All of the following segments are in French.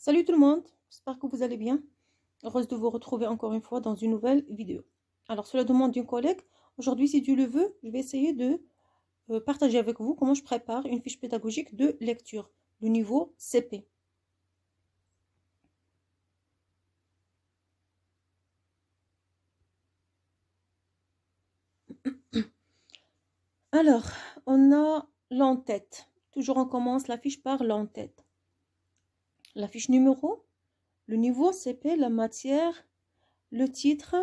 Salut tout le monde, j'espère que vous allez bien. Heureuse de vous retrouver encore une fois dans une nouvelle vidéo. Alors, sur la demande d'une collègue, aujourd'hui, si tu le veux, je vais essayer de partager avec vous comment je prépare une fiche pédagogique de lecture, du niveau CP. Alors, on a l'en-tête. Toujours on commence la fiche par l'en-tête. La fiche numéro, le niveau CP, la matière, le titre,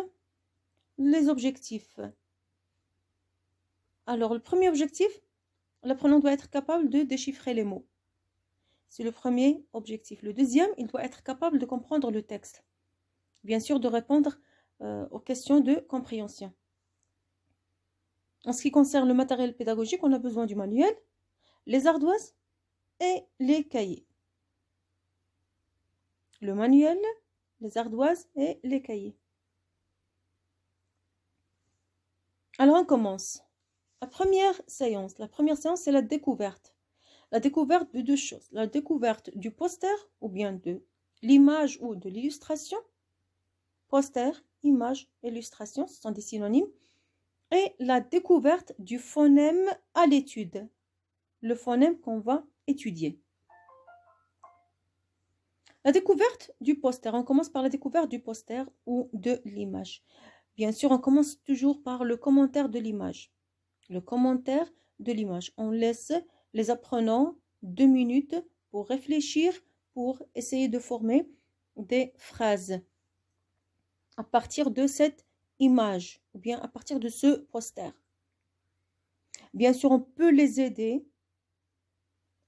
les objectifs. Alors, le premier objectif, l'apprenant doit être capable de déchiffrer les mots. C'est le premier objectif. Le deuxième, il doit être capable de comprendre le texte. Bien sûr, de répondre aux questions de compréhension. En ce qui concerne le matériel pédagogique, on a besoin du manuel, les ardoises et les cahiers. Le manuel, les ardoises et les cahiers. Alors, on commence. La première séance, c'est la découverte. La découverte de deux choses. La découverte du poster ou bien de l'image ou de l'illustration. Poster, image, illustration, ce sont des synonymes. Et la découverte du phonème à l'étude. Le phonème qu'on va étudier. La découverte du poster. On commence par la découverte du poster ou de l'image. Bien sûr, on commence toujours par le commentaire de l'image. Le commentaire de l'image. On laisse les apprenants 2 minutes pour réfléchir, pour essayer de former des phrases à partir de cette image ou bien à partir de ce poster. Bien sûr, on peut les aider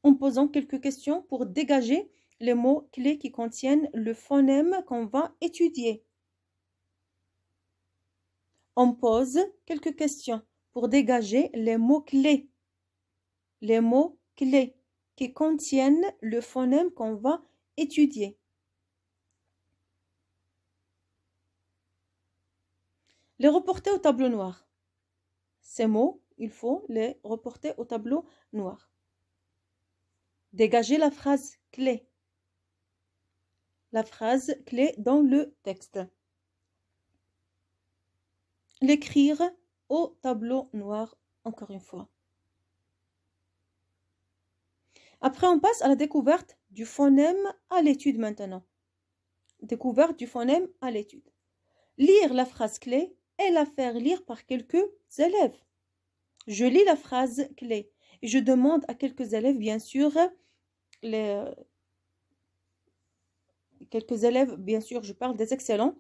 en posant quelques questions pour dégager les mots clés qui contiennent le phonème qu'on va étudier. On pose quelques questions pour dégager les mots clés. Les mots clés qui contiennent le phonème qu'on va étudier. Les reporter au tableau noir. Ces mots, il faut les reporter au tableau noir. Dégager la phrase clé. La phrase clé dans le texte. L'écrire au tableau noir, encore une fois. Après, on passe à la découverte du phonème à l'étude maintenant. Découverte du phonème à l'étude. Lire la phrase clé et la faire lire par quelques élèves. Je lis la phrase clé et je demande à quelques élèves, bien sûr, quelques élèves, bien sûr, je parle des excellents,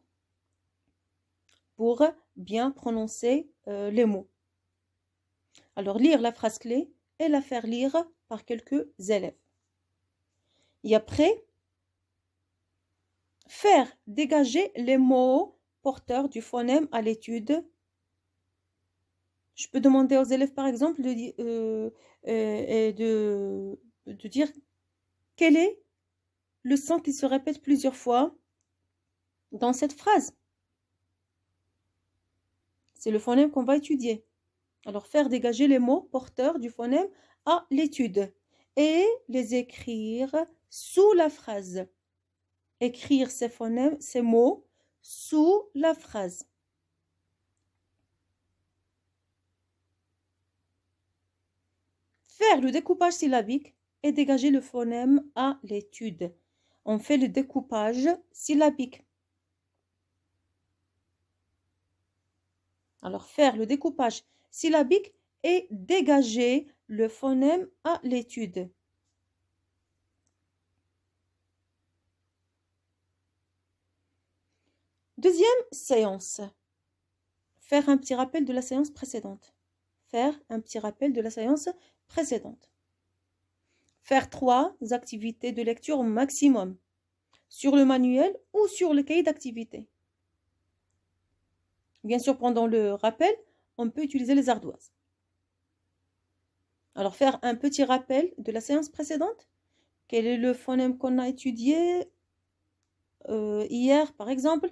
pour bien prononcer les mots. Alors, lire la phrase clé et la faire lire par quelques élèves. Et après, faire dégager les mots porteurs du phonème à l'étude. Je peux demander aux élèves, par exemple, de dire quel est le son qui se répète plusieurs fois dans cette phrase. C'est le phonème qu'on va étudier. Alors, faire dégager les mots porteurs du phonème à l'étude et les écrire sous la phrase. Écrire ces phonèmes, ces mots sous la phrase. Faire le découpage syllabique et dégager le phonème à l'étude. On fait le découpage syllabique. Alors, faire le découpage syllabique et dégager le phonème à l'étude. Deuxième séance. Faire un petit rappel de la séance précédente. Faire un petit rappel de la séance précédente. Faire 3 activités de lecture au maximum sur le manuel ou sur le cahier d'activité. Bien sûr, pendant le rappel, on peut utiliser les ardoises. Alors, faire un petit rappel de la séance précédente. Quel est le phonème qu'on a étudié hier, par exemple?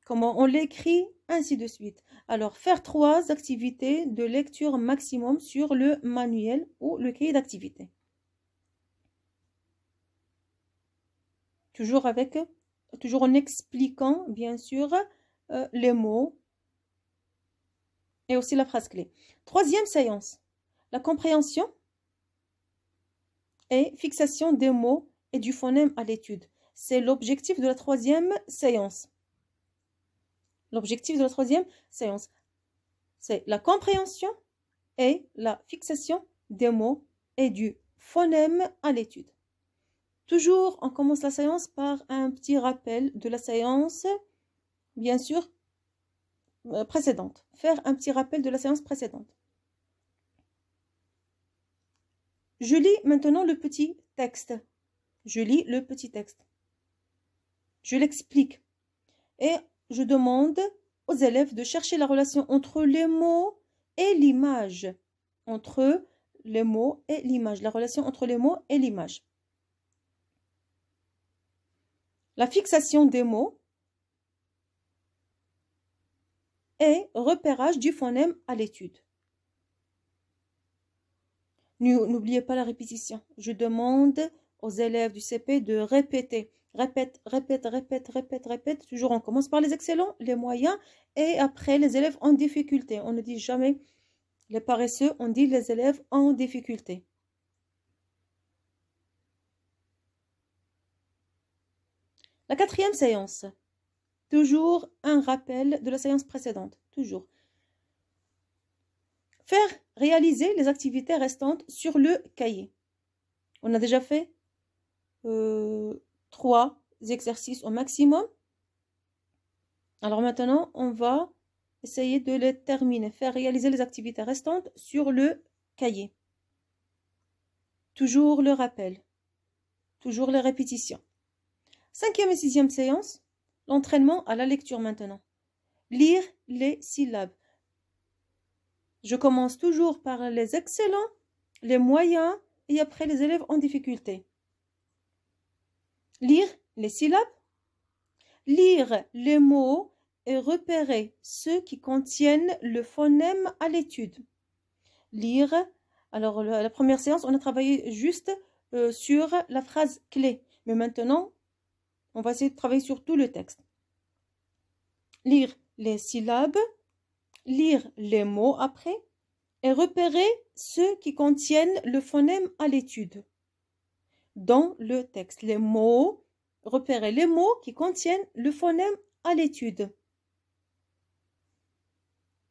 Comment on l'écrit, ainsi de suite. Alors, faire 3 activités de lecture maximum sur le manuel ou le cahier d'activité. toujours en expliquant, bien sûr, les mots et aussi la phrase clé. Troisième séance, la compréhension et fixation des mots et du phonème à l'étude. C'est l'objectif de la troisième séance. L'objectif de la troisième séance, c'est la compréhension et la fixation des mots et du phonème à l'étude. Toujours, on commence la séance par un petit rappel de la séance, bien sûr, précédente. Faire un petit rappel de la séance précédente. Je lis maintenant le petit texte. Je lis le petit texte. Je l'explique. Et je demande aux élèves de chercher la relation entre les mots et l'image. Entre les mots et l'image. La relation entre les mots et l'image. La fixation des mots et repérage du phonème à l'étude. N'oubliez pas la répétition. Je demande aux élèves du CP de répéter. Répète, répète, répète, répète, répète. Toujours, on commence par les excellents, les moyens et après les élèves en difficulté. On ne dit jamais les paresseux, on dit les élèves en difficulté. La quatrième séance. Toujours un rappel de la séance précédente. Toujours. Faire réaliser les activités restantes sur le cahier. On a déjà fait 3 exercices au maximum. Alors maintenant, on va essayer de les terminer. Faire réaliser les activités restantes sur le cahier. Toujours le rappel. Toujours les répétitions. 5e et 6e séance. L'entraînement à la lecture maintenant. Lire les syllabes. Je commence toujours par les excellents, les moyens et après les élèves en difficulté. Lire les syllabes, lire les mots et repérer ceux qui contiennent le phonème à l'étude. Lire, alors la première séance, on a travaillé juste sur la phrase clé. Mais maintenant, on va essayer de travailler sur tout le texte. Lire les syllabes, lire les mots après et repérer ceux qui contiennent le phonème à l'étude. Dans le texte, les mots, repérer les mots qui contiennent le phonème à l'étude.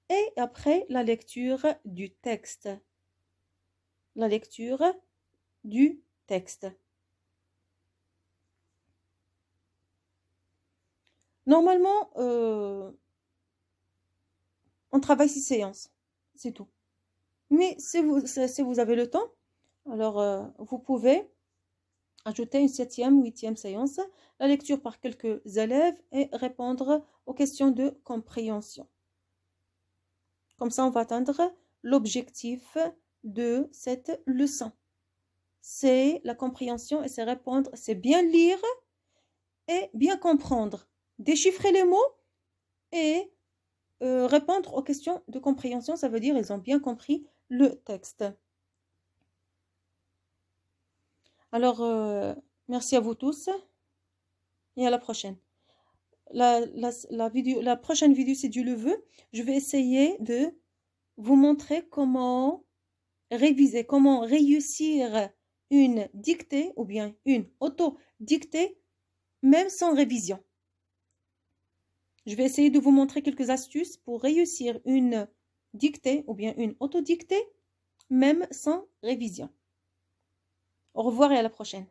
Et après, la lecture du texte. La lecture du texte. Normalement, on travaille 6 séances. C'est tout. Mais si vous avez le temps, alors vous pouvez ajouter une 7e, 8e séance, la lecture par quelques élèves et répondre aux questions de compréhension. Comme ça, on va atteindre l'objectif de cette leçon. C'est la compréhension et c'est répondre, c'est bien lire et bien comprendre. Déchiffrer les mots et répondre aux questions de compréhension, ça veut dire qu'ils ont bien compris le texte. Alors, merci à vous tous et à la prochaine. La prochaine vidéo, si Dieu le veut, je vais essayer de vous montrer comment réviser, comment réussir une dictée ou bien une auto-dictée, même sans révision. Je vais essayer de vous montrer quelques astuces pour réussir une dictée ou bien une autodictée, même sans révision. Au revoir et à la prochaine.